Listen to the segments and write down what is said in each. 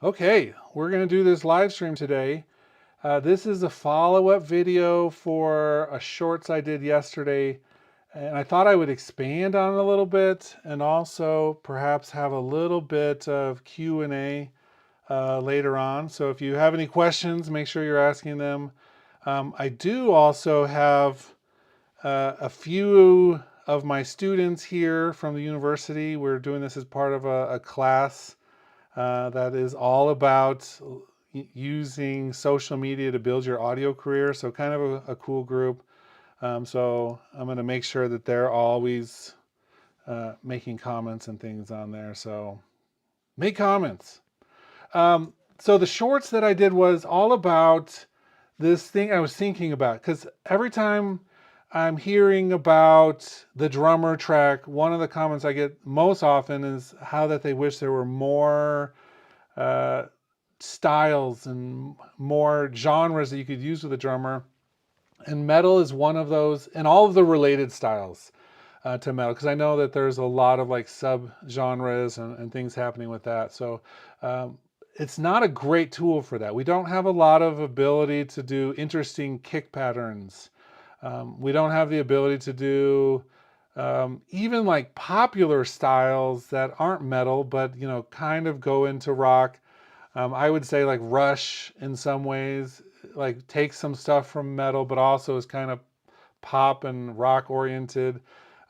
Okay, we're going to do this live stream today. This is a follow-up video for a shorts I did yesterday, and I thought I would expand on it a little bit and also perhaps have a little bit of Q&A later on. So if you have any questions, make sure you're asking them. I do also have a few of my students here from the university. We're doing this as part of a class that is all about using social media to build your audio career. So kind of a cool group. So I'm going to make sure that they're always making comments and things on there. So make comments. So the shorts that I did was all about this thing I was thinking about, because every time I'm hearing about the drummer track, one of the comments I get most often is how that they wish there were more uh, styles and more genres that you could use with a drummer. And metal is one of those, and all of the related styles to metal, because I know that there's a lot of like sub genres and things happening with that. So it's not a great tool for that. We don't have a lot of ability to do interesting kick patterns. We don't have the ability to do even like popular styles that aren't metal, but kind of go into rock. I would say like Rush in some ways, like takes some stuff from metal, but also is kind of pop and rock oriented.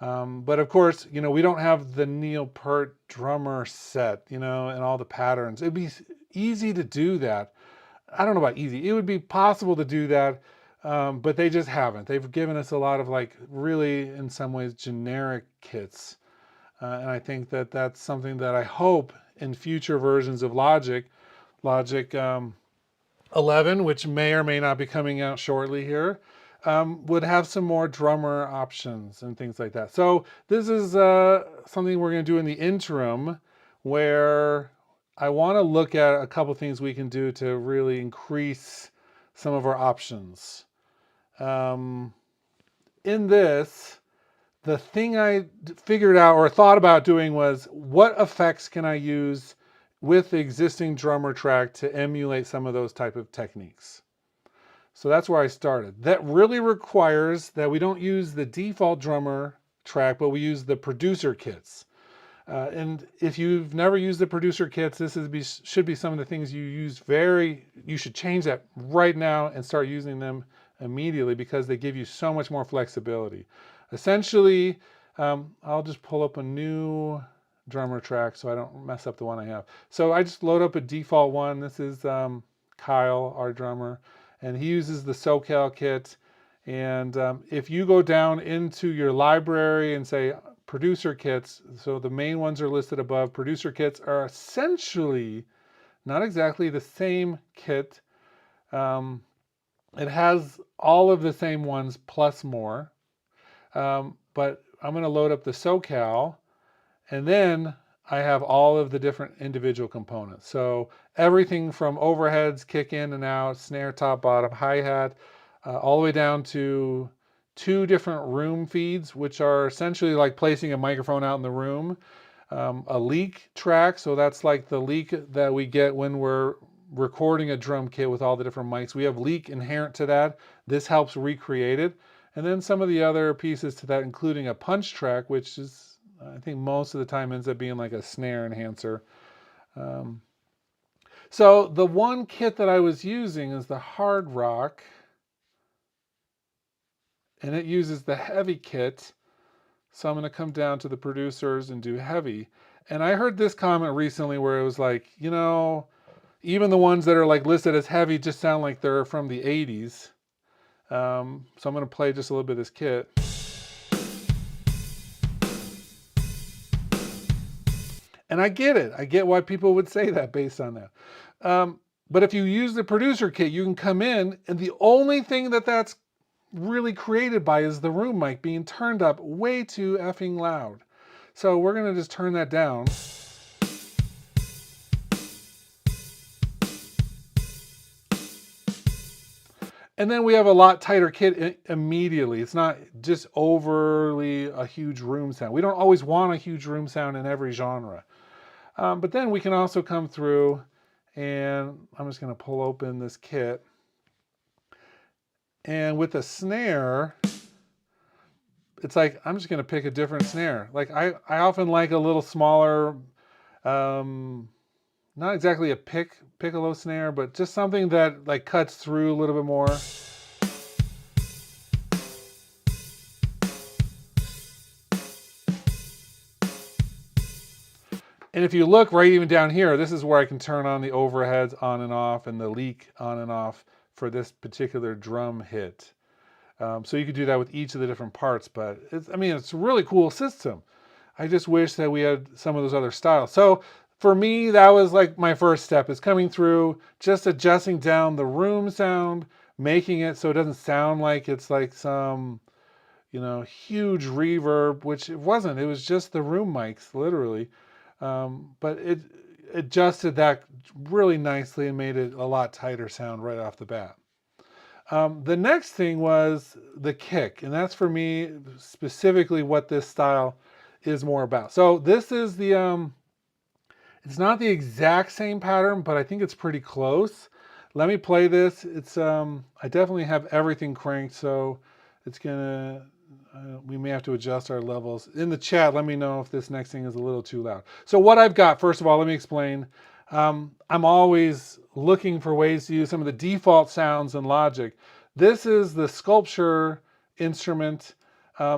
But of course, we don't have the Neil Peart drummer set, and all the patterns. It'd be easy to do that. I don't know about easy. It would be possible to do that, but they just haven't. They've given us a lot of like really, in some ways, generic kits. And I think that that's something that I hope in future versions of Logic 11, which may or may not be coming out shortly here, would have some more drummer options and things like that. So this is something we're going to do in the interim, where I want to look at a couple things we can do to really increase some of our options. In this, the thing I figured out or thought about doing was, what effects can I use with the existing drummer track to emulate some of those type of techniques? So that's where I started. That really requires that we don't use the default drummer track, but we use the producer kits. And if you've never used the producer kits, should be some of the things you use you should change that right now and start using them immediately, because they give you so much more flexibility. Essentially, I'll just pull up a new drummer track so I don't mess up the one I have. So I just load up a default one. This is Kyle, our drummer, and he uses the SoCal kit. And if you go down into your library and say producer kits, so the main ones are listed above. Producer kits are essentially not exactly the same kit. It has all of the same ones plus more. But I'm going to load up the SoCal, and then I have all of the different individual components. So everything from overheads, kick in and out, snare, top, bottom, hi-hat, all the way down to 2 different room feeds, which are essentially like placing a microphone out in the room. A leak track, so that's like the leak that we get when we're recording a drum kit with all the different mics. We have leak inherent to that. This helps recreate it. And then some of the other pieces to that, including a punch track, which is, I think most of the time ends up being like a snare enhancer. So the one kit that I was using is the Hard Rock, and it uses the heavy kit. So I'm going to come down to the producers and do heavy. And I heard this comment recently where it was like, even the ones that are like listed as heavy just sound like they're from the 80s. So I'm going to play just a little bit of this kit. And I get it. I get why people would say that based on that. But if you use the producer kit, you can come in, and the only thing that's really created by is the room mic being turned up way too effing loud. So we're going to just turn that down. And then we have a lot tighter kit immediately. It's not just overly a huge room sound. We don't always want a huge room sound in every genre. But then we can also come through And I'm just going to pull open this kit. And with a snare, it's like, I'm just going to pick a different snare. Like I often like a little smaller, not exactly a piccolo snare, but just something that like cuts through a little bit more. And if you look right even down here, this is where I can turn on the overheads on and off and the leak on and off for this particular drum hit. So you could do that with each of the different parts, but it's a really cool system. I just wish that we had some of those other styles. So for me, that was like my first step, is coming through, just adjusting down the room sound, making it so it doesn't sound like it's like some, huge reverb, which it wasn't. It was just the room mics, literally. But it adjusted that really nicely and made it a lot tighter sound right off the bat. The next thing was the kick, and that's for me specifically what this style is more about. So this is the, it's not the exact same pattern, but I think it's pretty close. Let me play this. I definitely have everything cranked, so it's gonna, we may have to adjust our levels. In the chat, let me know if this next thing is a little too loud. So what I've got, first of all, let me explain. I'm always looking for ways to use some of the default sounds in Logic. This is the Sculpture instrument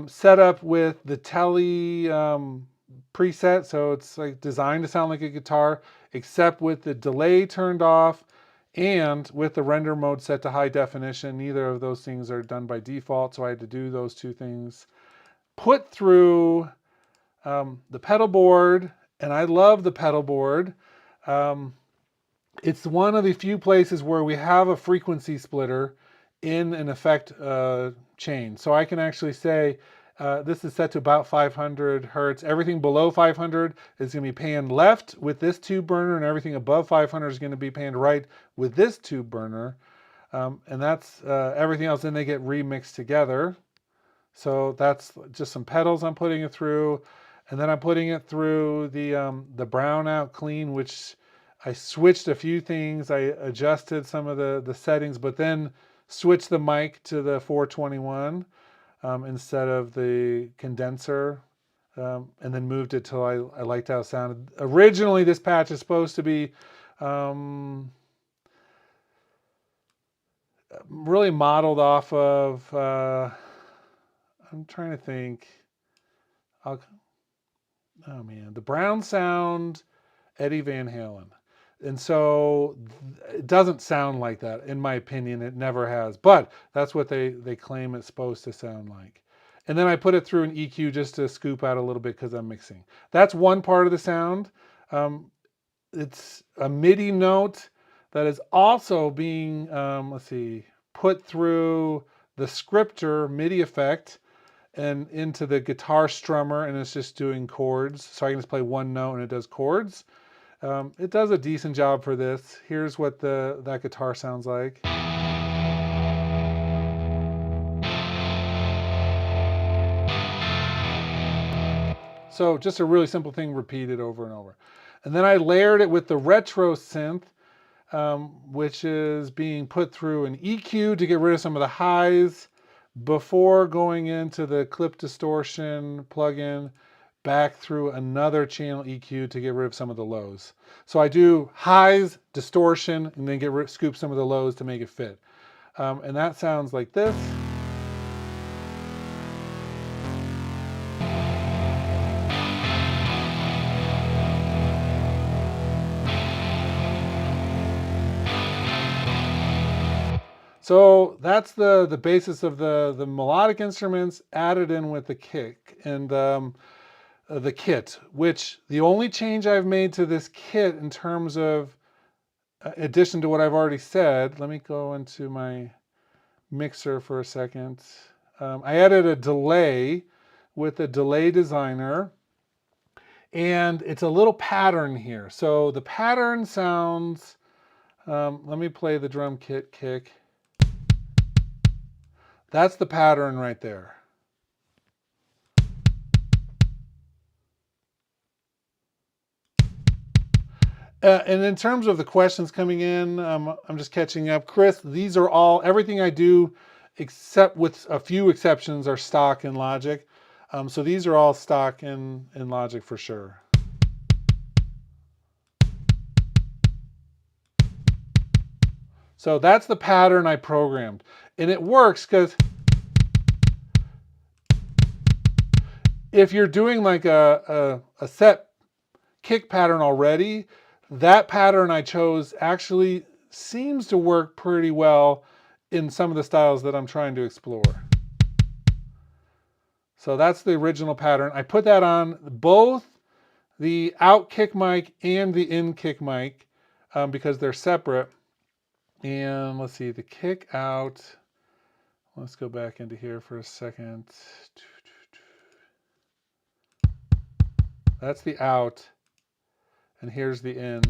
set up with the Tele preset, so it's like designed to sound like a guitar, except with the delay turned off and with the render mode set to high definition. Neither of those things are done by default, so I had to do those two things. Put through the pedal board, and I love the pedal board. It's one of the few places where we have a frequency splitter in an effect chain. So I can actually say, this is set to about 500 hertz. Everything below 500 is going to be panned left with this tube burner, and everything above 500 is going to be panned right with this tube burner. And that's everything else. Then they get remixed together. So that's just some pedals I'm putting it through. And then I'm putting it through the brown out clean, which I switched a few things. I adjusted some of the settings, but then switched the mic to the 421 instead of the condenser, and then moved it till I liked how it sounded. Originally, this patch is supposed to be really modeled off of, I'm trying to think, oh man, the Brown Sound, Eddie Van Halen. And so it doesn't sound like that, in my opinion. It never has, but that's what they claim it's supposed to sound like. And then I put it through an EQ just to scoop out a little bit because I'm mixing. That's one part of the sound. It's a MIDI note that is also being, put through the scripter MIDI effect and into the guitar strummer, and it's just doing chords. So I can just play one note and it does chords. It does a decent job for this. Here's what that guitar sounds like. So just a really simple thing repeated over and over. And then I layered it with the retro synth, which is being put through an EQ to get rid of some of the highs before going into the clip distortion plugin, back through another channel EQ to get rid of some of the lows. So I do highs, distortion, and then scoop some of the lows to make it fit. And that sounds like this. So that's the basis of the melodic instruments added in with the kick and the kit, which the only change I've made to this kit in terms of addition to what I've already said, let me go into my mixer for a second. I added a delay with a delay designer, and it's a little pattern here. So the pattern sounds, let me play the drum kit kick. That's the pattern right there. And in terms of the questions coming in, I'm just catching up. Chris, these are all, everything I do, except with a few exceptions, are stock in Logic. So these are all stock in Logic for sure. So that's the pattern I programmed. And it works because if you're doing like a set kick pattern already, that pattern I chose actually seems to work pretty well in some of the styles that I'm trying to explore. So that's the original pattern. I put that on both the out kick mic and the in kick mic because they're separate. And let's see, the kick out. Let's go back into here for a second. That's the out. And here's the in.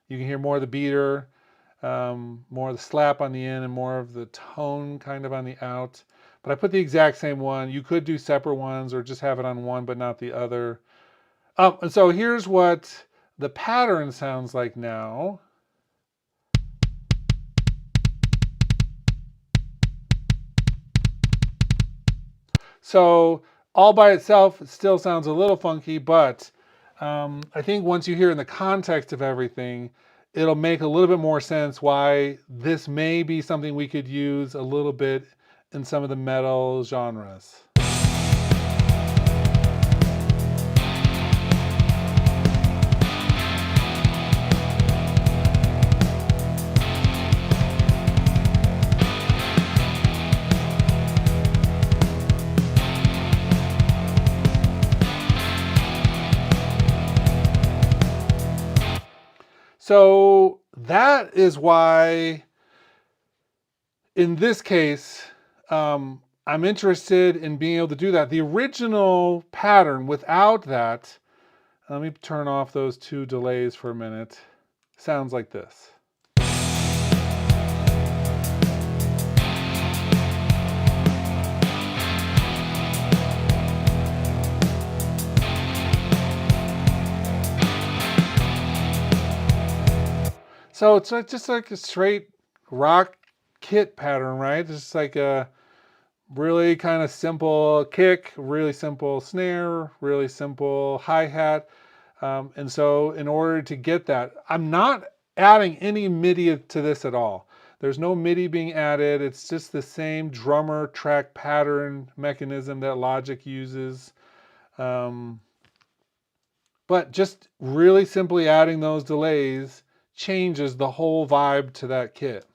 You can hear more of the beater, more of the slap on the in, and more of the tone kind of on the out. But I put the exact same one. You could do separate ones or just have it on one but not the other. And so here's what the pattern sounds like now. So all by itself, it still sounds a little funky, but I think once you hear in the context of everything, it'll make a little bit more sense why this may be something we could use a little bit in some of the metal genres. So that is why, in this case, I'm interested in being able to do that. The original pattern without that, let me turn off those two delays for a minute, sounds like this. So it's like, just like a straight rock kit pattern, right? Just like a really kind of simple kick, really simple snare, really simple hi-hat. And so in order to get that, I'm not adding any MIDI to this at all. There's no MIDI being added. It's just the same drummer track pattern mechanism that Logic uses. But just really simply adding those delays changes the whole vibe to that kit.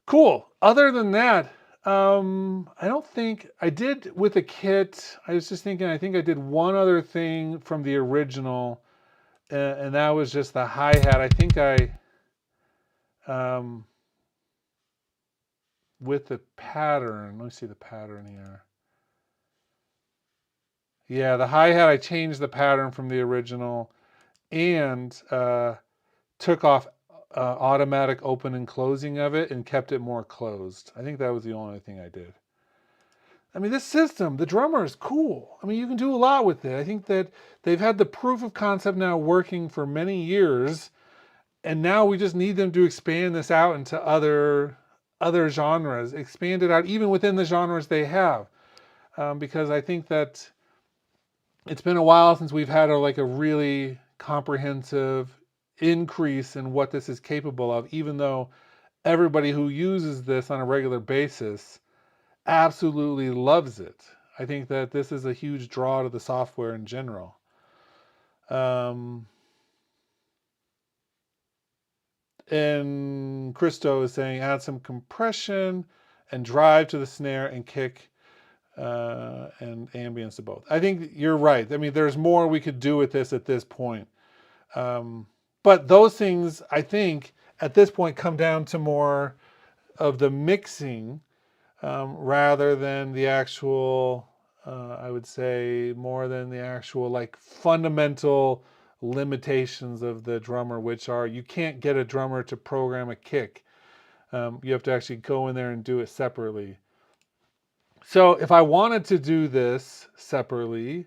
Cool. Other than that, I don't think I did with the kit. I was just thinking, I think I did one other thing from the original, and that was just the hi-hat. I think with the pattern, let me see the pattern here. Yeah, the hi-hat, I changed the pattern from the original and took off automatic open and closing of it and kept it more closed. I think that was the only thing I did. I mean, this system, the drummer is cool. I mean, you can do a lot with it. I think that they've had the proof of concept now working for many years, and now we just need them to expand this out into other genres, expand it out even within the genres they have, because I think that it's been a while since we've had a really comprehensive increase in what this is capable of, even though everybody who uses this on a regular basis absolutely loves it. I think that this is a huge draw to the software in general. And Christo is saying add some compression and drive to the snare and kick and ambience to both. I think you're right. I mean, there's more we could do with this at this point. But those things, I think, at this point come down to more of the mixing rather than the actual I would say, more than the actual like fundamental limitations of the drummer, which are you can't get a drummer to program a kick. You have to actually go in there and do it separately. So if I wanted to do this separately,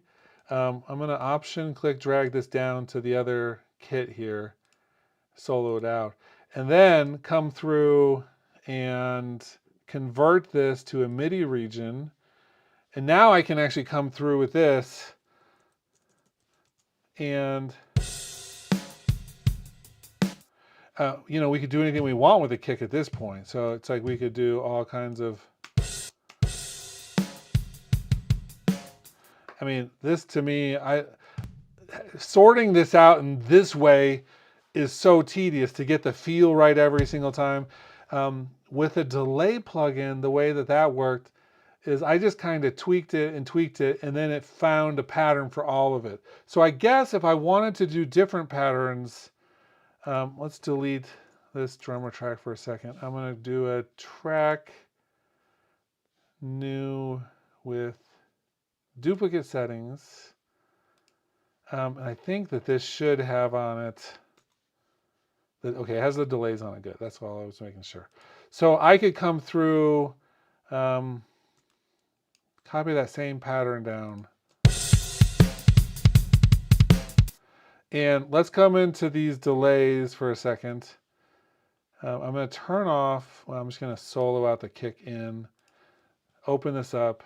I'm going to option click drag this down to the other kit here, solo it out, and then come through and convert this to a MIDI region. And now I can actually come through with this and we could do anything we want with a kick at this point. So it's like we could do all kinds of, I mean, this to me, sorting this out in this way is so tedious to get the feel right every single time. With a delay plugin, the way that worked is I just kind of tweaked it, and then it found a pattern for all of it. So I guess if I wanted to do different patterns, let's delete this drummer track for a second. I'm going to do a track new with duplicate settings. And I think that this should have on it, okay, it has the delays on it. Good. That's all I was making sure. So I could come through, copy that same pattern down. And let's come into these delays for a second. I'm going to turn off, well, I'm just going to solo out the kick in, open this up,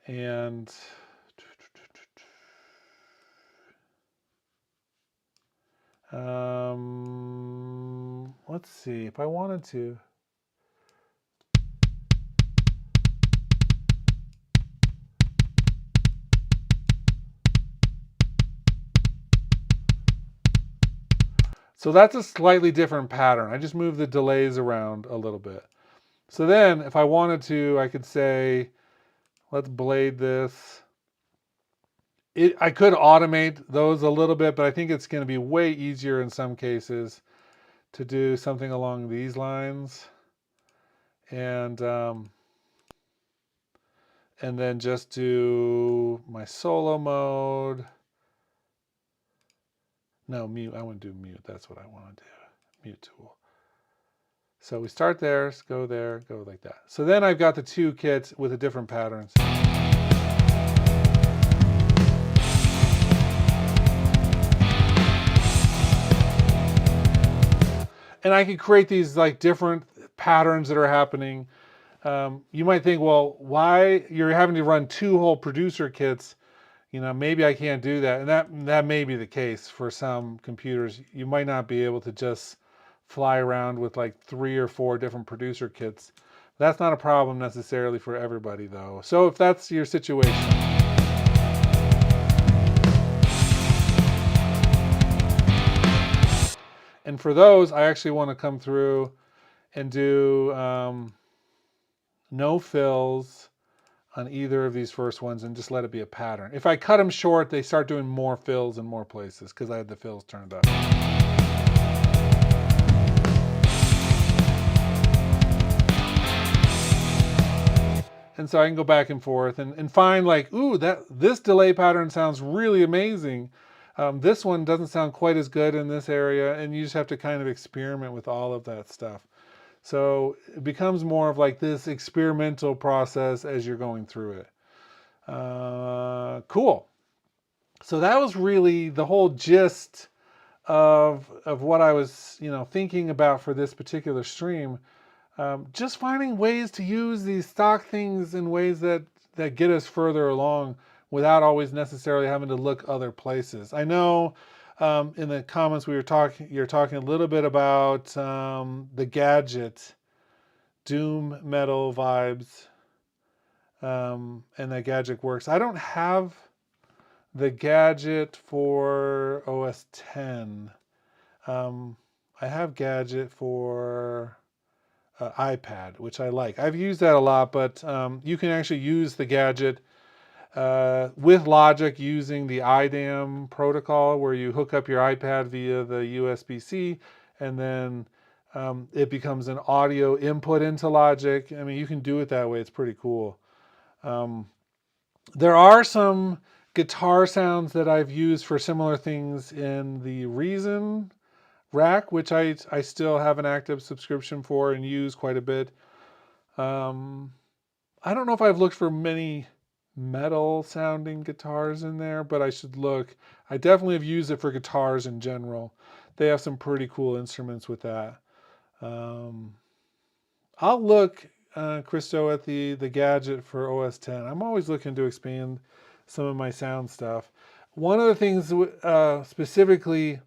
and let's see if I wanted to. So that's a slightly different pattern. I just moved the delays around a little bit. So then if I wanted to, I could say, let's blade this. I could automate those a little bit, but I think it's going to be way easier in some cases to do something along these lines. And then just do my solo mode. No, mute. I want to do mute. That's what I want to do. Mute tool. So we start there, go like that. So then I've got the two kits with the different patterns. And I can create these like different patterns that are happening. You might think, well, why you're having to run two whole producer kits? Maybe I can't do that. And that may be the case for some computers. You might not be able to just fly around with like 3 or 4 different producer kits. That's not a problem necessarily for everybody though. So if that's your situation. And for those, I actually want to come through and do no fills on either of these first ones and just let it be a pattern. If I cut them short, they start doing more fills in more places because I had the fills turned up. And so I can go back and forth and find like, ooh, this delay pattern sounds really amazing. This one doesn't sound quite as good in this area, and you just have to kind of experiment with all of that stuff. So it becomes more of like this experimental process as you're going through it. Cool. So that was really the whole gist of what I was thinking about for this particular stream. Just finding ways to use these stock things in ways that get us further along without always necessarily having to look other places. I know in the comments you're talking a little bit about the gadget, doom metal vibes, and that gadget works. I don't have the gadget for OS 10. I have gadget for iPad, which I like. I've used that a lot, but you can actually use the gadget with Logic using the IDAM protocol, where you hook up your iPad via the USB-C, and then it becomes an audio input into Logic. I mean, you can do it that way. It's pretty cool. There are some guitar sounds that I've used for similar things in the Reason rack, which I still have an active subscription for and use quite a bit. Um, I don't know if I've looked for many metal sounding guitars in there, but I should look. I definitely have used it for guitars in general. They have some pretty cool instruments with that. Um, I'll look, Christo, at the gadget for OS 10. I'm always looking to expand some of my sound stuff. One of the things specifically,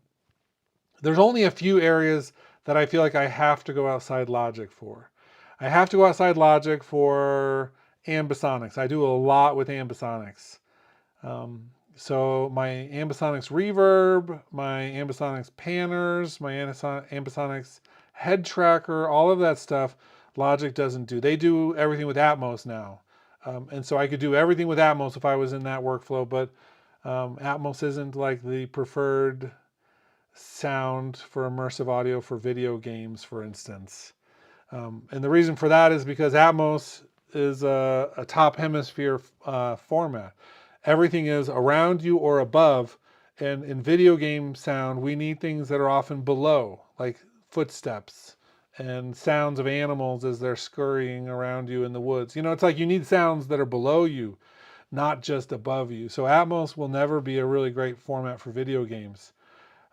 there's only a few areas that I feel like I have to go outside Logic for. I have to go outside Logic for ambisonics. I do a lot with ambisonics. So my ambisonics reverb, my ambisonics panners, my ambisonics head tracker, all of that stuff, Logic doesn't do. They do everything with Atmos now. And so I could do everything with Atmos if I was in that workflow, but Atmos isn't like the preferred sound for immersive audio for video games, for instance. And the reason for that is because Atmos is a top hemisphere format. Everything is around you or above. And in video game sound, we need things that are often below, like footsteps and sounds of animals as they're scurrying around you in the woods. You know, it's like you need sounds that are below you, not just above you. So Atmos will never be a really great format for video games.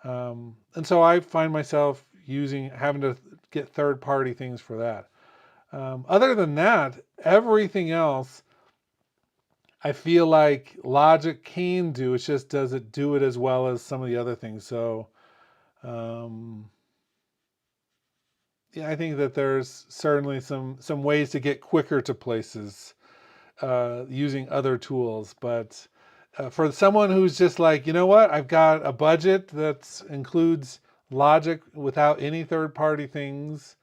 And so I find myself having to get third-party things for that. Other than that, everything else I feel like Logic can do. It just doesn't do it as well as some of the other things. So um, yeah, I think that there's certainly some ways to get quicker to places using other tools. But for someone who's just like, you know what, I've got a budget that includes Logic without any third-party things,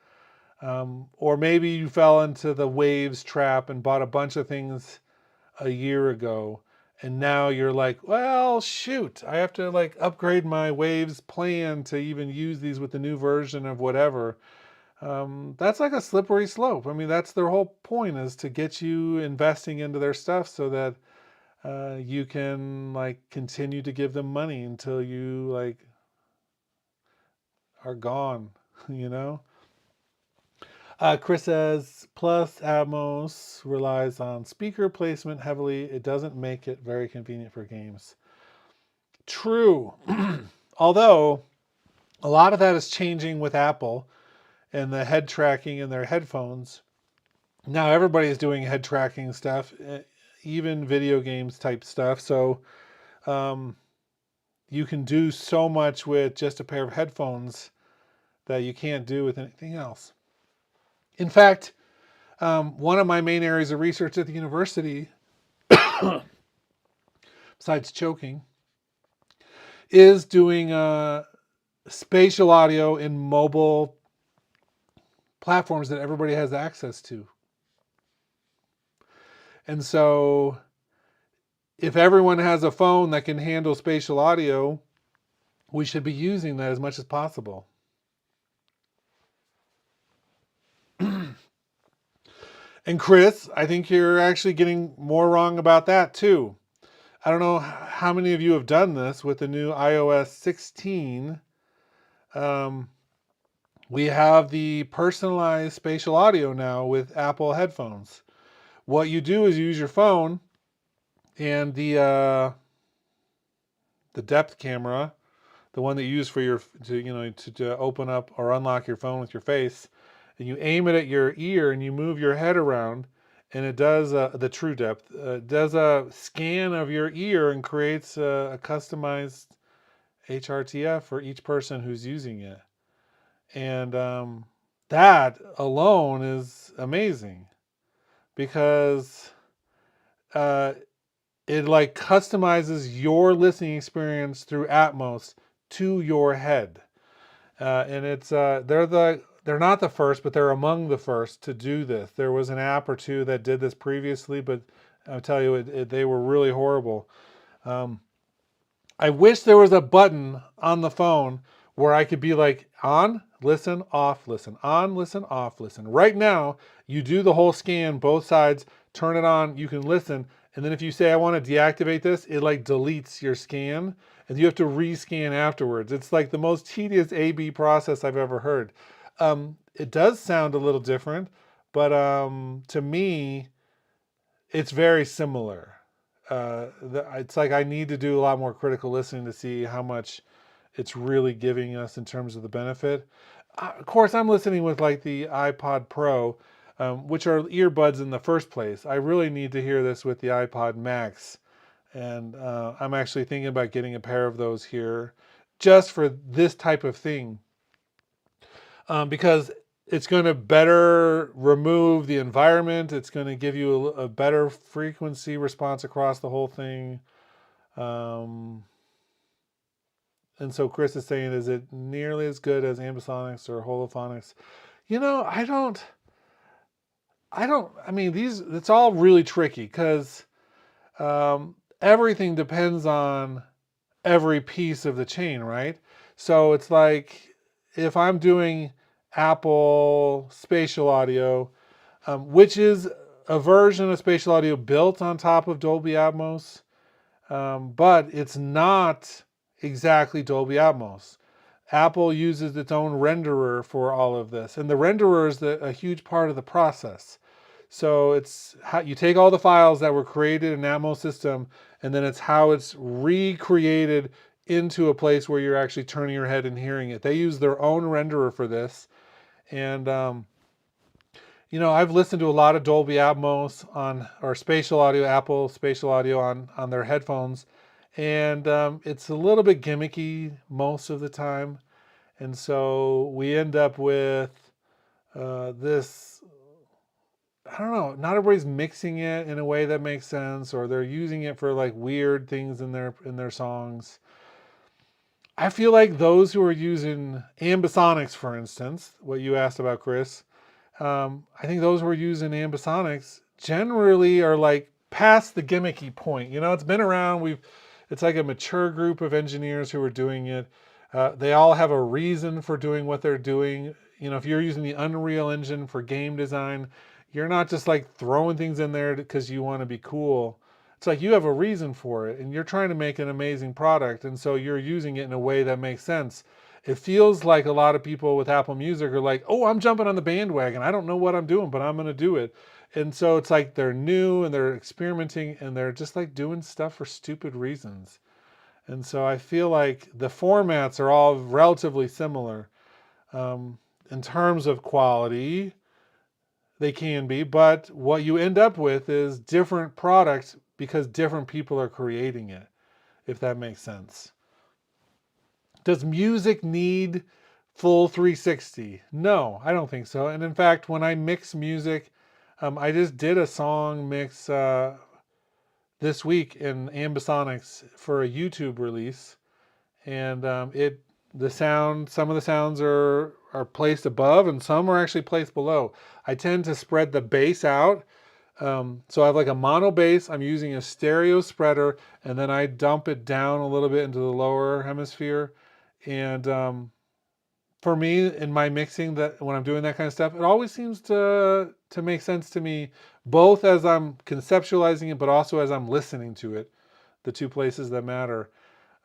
or maybe you fell into the Waves trap and bought a bunch of things a year ago, and now you're like, well, shoot, I have to like upgrade my Waves plan to even use these with the new version of whatever. That's like a slippery slope. I mean, that's their whole point, is to get you investing into their stuff so that you can like continue to give them money until you like are gone, you know? Chris says, plus Atmos relies on speaker placement heavily. It doesn't make it very convenient for games. True. Although a lot of that is changing with Apple and the head tracking in their headphones. Now everybody is doing head tracking stuff, even video games type stuff. So you can do so much with just a pair of headphones that you can't do with anything else. In fact, one of my main areas of research at the university, besides choking, is doing spatial audio in mobile platforms that everybody has access to. And so if everyone has a phone that can handle spatial audio, we should be using that as much as possible. And Chris, I think you're actually getting more wrong about that too. I don't know how many of you have done this with the new iOS 16. We have the personalized spatial audio now with Apple headphones. What you do is you use your phone and the depth camera, the one that you use for to open up or unlock your phone with your face, and you aim it at your ear and you move your head around, and it does the true depth. Does a scan of your ear and creates a customized HRTF for each person who's using it. And that alone is amazing because it like customizes your listening experience through Atmos to your head. And it's they're not the first, but they're among the first to do this. There was an app or two that did this previously, but I'll tell you, they were really horrible. I wish there was a button on the phone where I could be like, on, listen, off, listen, on, listen, off, listen. Right now, you do the whole scan, both sides, turn it on, you can listen, And then if you say, I want to deactivate this, it like deletes your scan and you have to rescan afterwards. It's like the most tedious A/B process I've ever heard. It does sound a little different, but to me, it's very similar. It's like I need to do a lot more critical listening to see how much it's really giving us in terms of the benefit. Of course, I'm listening with like the iPod Pro, which are earbuds in the first place. I really need to hear this with the iPod Max. And I'm actually thinking about getting a pair of those here just for this type of thing, because it's going to better remove the environment. It's going to give you a better frequency response across the whole thing. Um, and so Chris is saying, is it nearly as good as ambisonics or holophonics? You know, I mean, it's all really tricky because everything depends on every piece of the chain, right? So it's like if I'm doing Apple spatial audio, which is a version of spatial audio built on top of Dolby Atmos, but it's not exactly Dolby Atmos. Apple uses its own renderer for all of this, and the renderer is a huge part of the process. So it's how you take all the files that were created in Atmos system, and then it's how it's recreated into a place where you're actually turning your head and hearing it. They use their own renderer for this, and I've listened to a lot of Dolby Atmos or spatial audio, Apple spatial audio on their headphones, and it's a little bit gimmicky most of the time, and so we end up with this. I don't know. Not everybody's mixing it in a way that makes sense, or they're using it for like weird things in their songs. I feel like those who are using ambisonics, for instance, what you asked about, Chris, I think those who are using ambisonics generally are like past the gimmicky point. It's been around. It's like a mature group of engineers who are doing it. They all have a reason for doing what they're doing. If you're using the Unreal Engine for game design, you're not just like throwing things in there because you want to be cool. It's like you have a reason for it and you're trying to make an amazing product. And so you're using it in a way that makes sense. It feels like a lot of people with Apple Music are like, oh, I'm jumping on the bandwagon. I don't know what I'm doing, but I'm going to do it. And so it's like they're new and they're experimenting and they're just like doing stuff for stupid reasons. And so I feel like the formats are all relatively similar. In terms of quality, they can be, but what you end up with is different products because different people are creating it, if that makes sense. Does music need full 360? No, I don't think so. And in fact, when I mix music, I just did a song mix this week in ambisonics for a YouTube release, and some of the sounds are placed above, and some are actually placed below. I tend to spread the bass out. So I have like a mono bass. I'm using a stereo spreader, and then I dump it down a little bit into the lower hemisphere. And for me, in my mixing, that when I'm doing that kind of stuff, it always seems to make sense to me, both as I'm conceptualizing it, but also as I'm listening to it. The two places that matter.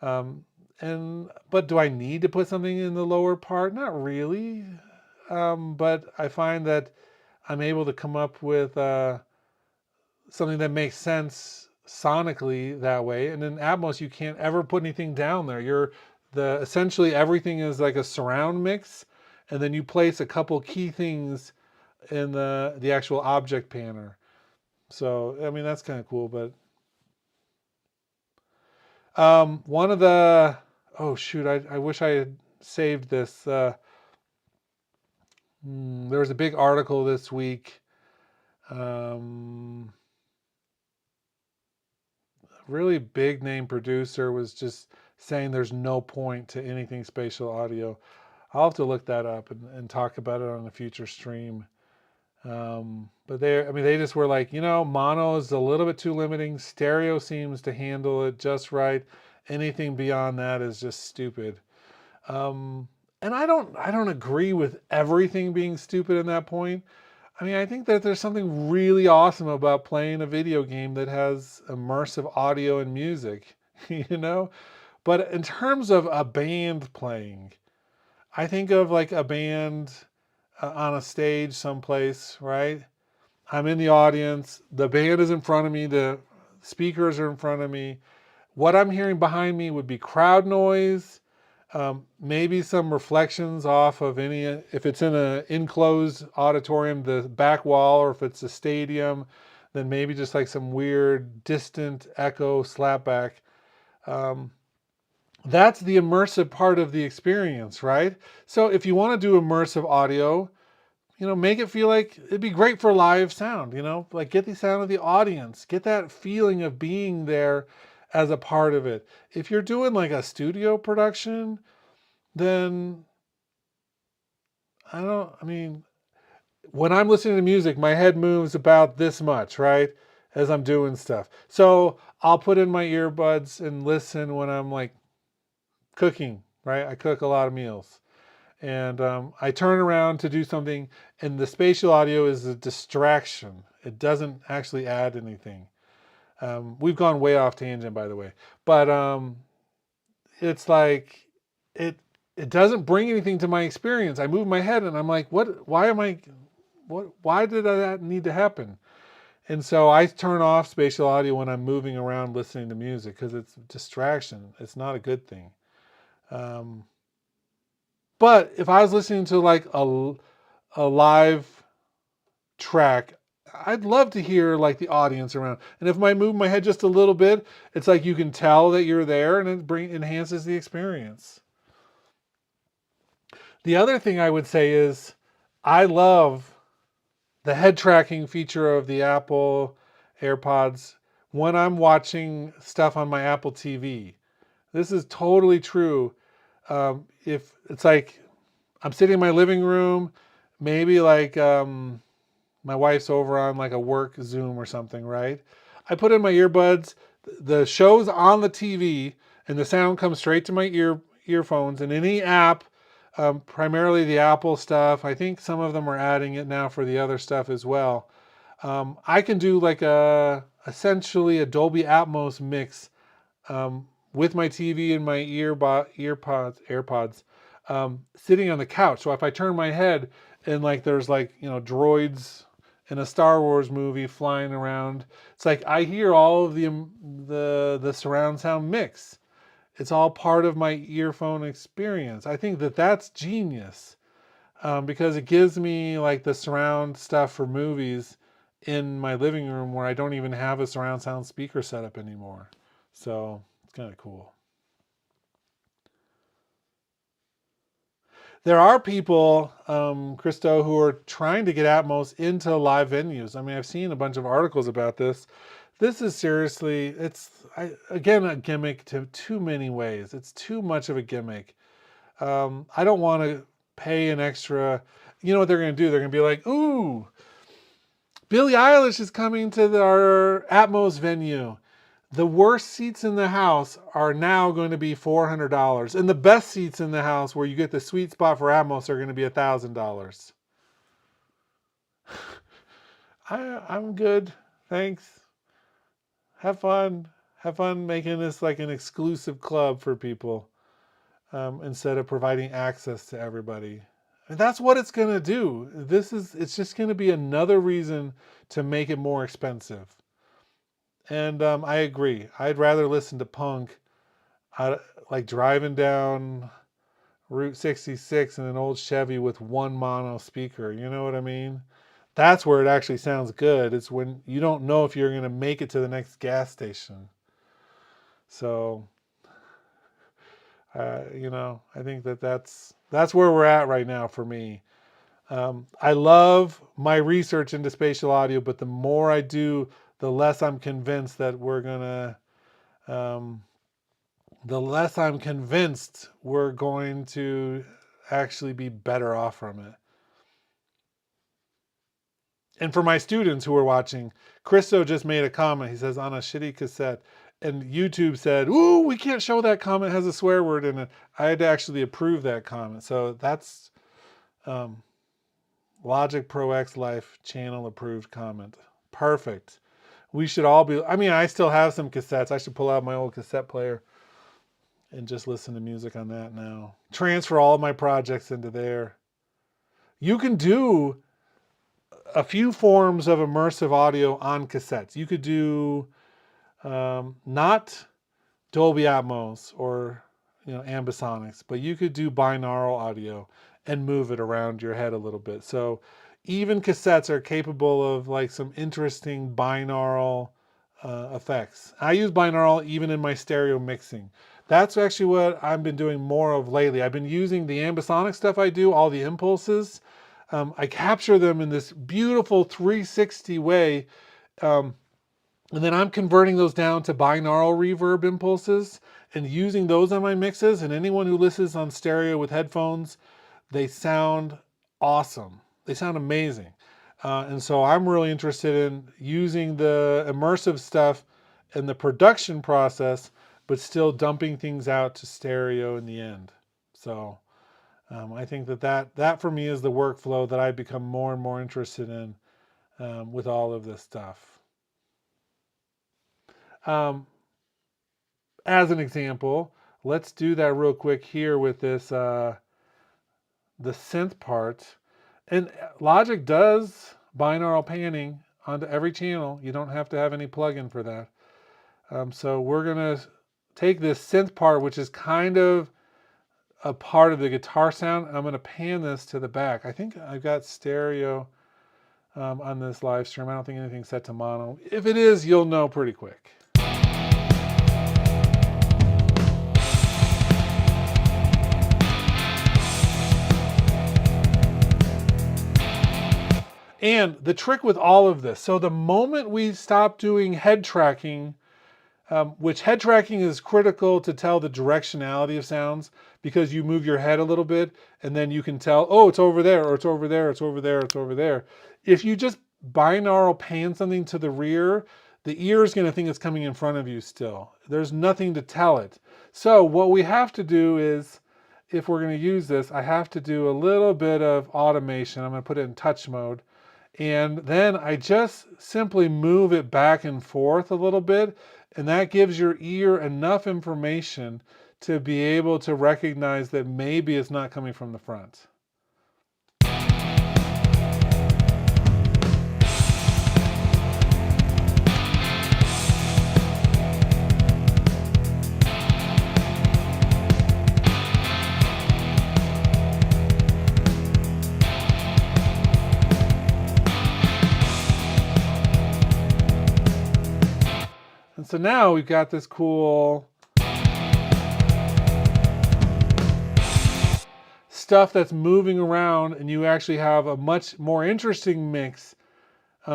Um, but do I need to put something in the lower part? Not really. But I find that I'm able to come up with something that makes sense sonically that way. And in Atmos, you can't ever put anything down there. Essentially everything is like a surround mix, and then you place a couple key things in the actual object panner. So I mean that's kind of cool. But one of the oh shoot, I wish I had saved this. There was a big article this week. Really big name producer was just saying there's no point to anything spatial audio. I'll have to look that up and talk about it on a future stream. But they just were like, mono is a little bit too limiting. Stereo seems to handle it just right. Anything beyond that is just stupid. And I don't agree with everything being stupid in that point. I mean, I think that there's something really awesome about playing a video game that has immersive audio and music, you know? But in terms of a band playing, I think of like a band on a stage someplace, right? I'm in the audience, the band is in front of me, the speakers are in front of me. What I'm hearing behind me would be crowd noise, maybe some reflections off of any, if it's in an enclosed auditorium, the back wall, or if it's a stadium, then maybe just like some weird distant echo slapback. Um, that's the immersive part of the experience, right? So if you want to do immersive audio, make it feel like it'd be great for live sound, like get the sound of the audience, get that feeling of being there as a part of it. If you're doing like a studio production, then I mean, when I'm listening to music, my head moves about this much, right? As I'm doing stuff. So I'll put in my earbuds and listen when I'm like cooking, right? I cook a lot of meals. And I turn around to do something, and the spatial audio is a distraction. It doesn't actually add anything. We've gone way off tangent, by the way, but it's like it it doesn't bring anything to my experience. I move my head, and I'm like, what? Why am I? What? Why did that need to happen? And so I turn off spatial audio when I'm moving around listening to music because it's a distraction. It's not a good thing. Um, but if I was listening to like a live track, I'd love to hear like the audience around. And if I move my head just a little bit, it's like you can tell that you're there, and it enhances the experience. The other thing I would say is I love the head tracking feature of the Apple AirPods when I'm watching stuff on my Apple TV. This is totally true. If it's like I'm sitting in my living room, maybe like my wife's over on like a work Zoom or something, right? I put in my earbuds, the show's on the TV, and the sound comes straight to my earphones. And any app, primarily the Apple stuff, I think some of them are adding it now for the other stuff as well. I can do like a essentially a Dolby Atmos mix with my TV and my AirPods, sitting on the couch. So if I turn my head and like there's like droids in a Star Wars movie flying around, it's like I hear all of the surround sound mix. It's all part of my earphone experience. I think that that's genius because it gives me like the surround stuff for movies in my living room where I don't even have a surround sound speaker set up anymore. So it's kind of cool. There are people, Christo, who are trying to get Atmos into live venues. I mean, I've seen a bunch of articles about this. This is seriously, again, a gimmick to too many ways. It's too much of a gimmick. I don't want to pay an extra. You know what they're going to do? They're going to be like, ooh, Billie Eilish is coming to our Atmos venue. The worst seats in the house are now going to be $400, and the best seats in the house, where you get the sweet spot for Atmos, are going to be $1,000. I'm good, thanks. Have fun. Have fun making this like an exclusive club for people instead of providing access to everybody. And that's what it's going to do. It's just going to be another reason to make it more expensive. And I agree. I'd rather listen to punk like driving down Route 66 in an old Chevy with one mono speaker. You know what I mean? That's where it actually sounds good. It's when you don't know if you're going to make it to the next gas station. So, I think that's where we're at right now for me. I love my research into spatial audio, but the more I do, the less I'm convinced that um, the less I'm convinced we're going to actually be better off from it. And for my students who are watching, Christo just made a comment. He says, on a shitty cassette. And YouTube said, ooh, we can't show that comment, it has a swear word in it. I had to actually approve that comment. So that's Logic Pro X Life channel approved comment. Perfect. We should all be, I mean, I still have some cassettes. I should pull out my old cassette player and just listen to music on that now. Transfer all of my projects into there. You can do a few forms of immersive audio on cassettes. You could do not Dolby Atmos or ambisonics, but you could do binaural audio and move it around your head a little bit. So even cassettes are capable of like some interesting binaural effects. I use binaural even in my stereo mixing. That's actually what I've been doing more of lately. I've been using the ambisonic stuff I do, all the impulses. I capture them in this beautiful 360 way. And then I'm converting those down to binaural reverb impulses and using those on my mixes. And anyone who listens on stereo with headphones, they sound awesome. They sound amazing. And so I'm really interested in using the immersive stuff in the production process, but still dumping things out to stereo in the end. So I think that for me is the workflow that I've become more and more interested in with all of this stuff. As an example, let's do that real quick here with this, the synth part. And Logic does binaural panning onto every channel. You don't have to have any plugin for that. So we're gonna take this synth part, which is kind of a part of the guitar sound. I'm gonna pan this to the back. I think I've got stereo on this live stream. I don't think anything's set to mono. If it is, you'll know pretty quick. And the trick with all of this, so the moment we stop doing head tracking, which head tracking is critical to tell the directionality of sounds because you move your head a little bit and then you can tell, oh, it's over there, or it's over there, it's over there, it's over there. If you just binaural pan something to the rear, the ear is going to think it's coming in front of you still. There's nothing to tell it. So what we have to do is, if we're going to use this, I have to do a little bit of automation. I'm going to put it in touch mode. And then I just simply move it back and forth a little bit, and that gives your ear enough information to be able to recognize that maybe it's not coming from the front. So now we've got this cool stuff that's moving around, and you actually have a much more interesting mix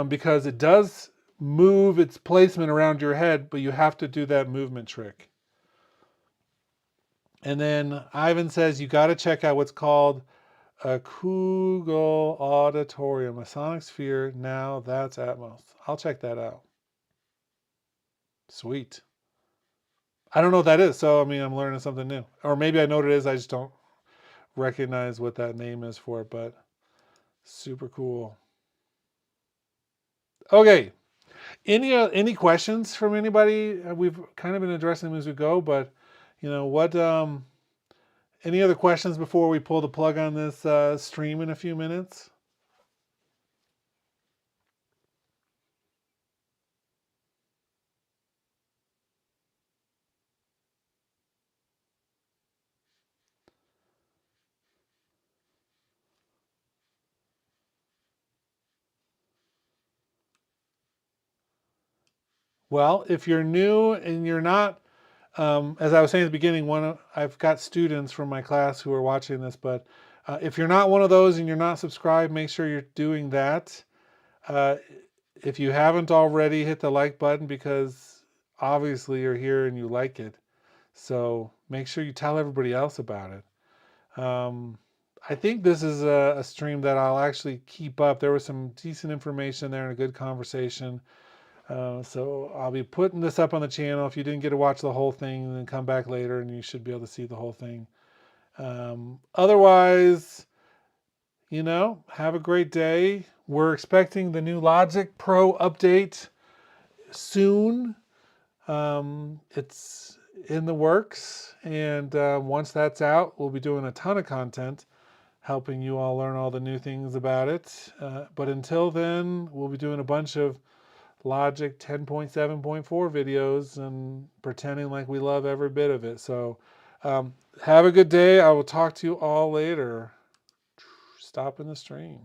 because it does move its placement around your head, but you have to do that movement trick. And then Ivan says you got to check out what's called a Kugel Auditorium, a sonic sphere. Now that's Atmos. I'll check that out. Sweet. I don't know what that is, so I mean, I'm learning something new. Or maybe I know what it is, I just don't recognize what that name is for it, but super cool. Okay, any questions from anybody? We've kind of been addressing them as we go, but what? Any other questions before we pull the plug on this stream in a few minutes? Well, if you're new and you're not, as I was saying at the beginning, I've got students from my class who are watching this, but if you're not one of those and you're not subscribed, make sure you're doing that. If you haven't already, hit the like button because obviously you're here and you like it. So make sure you tell everybody else about it. I think this is a stream that I'll actually keep up. There was some decent information there and a good conversation. So I'll be putting this up on the channel. If you didn't get to watch the whole thing, then come back later and you should be able to see the whole thing. Otherwise, have a great day. We're expecting the new Logic Pro update soon. It's in the works, and once that's out, we'll be doing a ton of content helping you all learn all the new things about it. But until then, we'll be doing a bunch of Logic 10.7.4 videos and pretending like we love every bit of it. So have a good day. I will talk to you all later. Stop in the stream.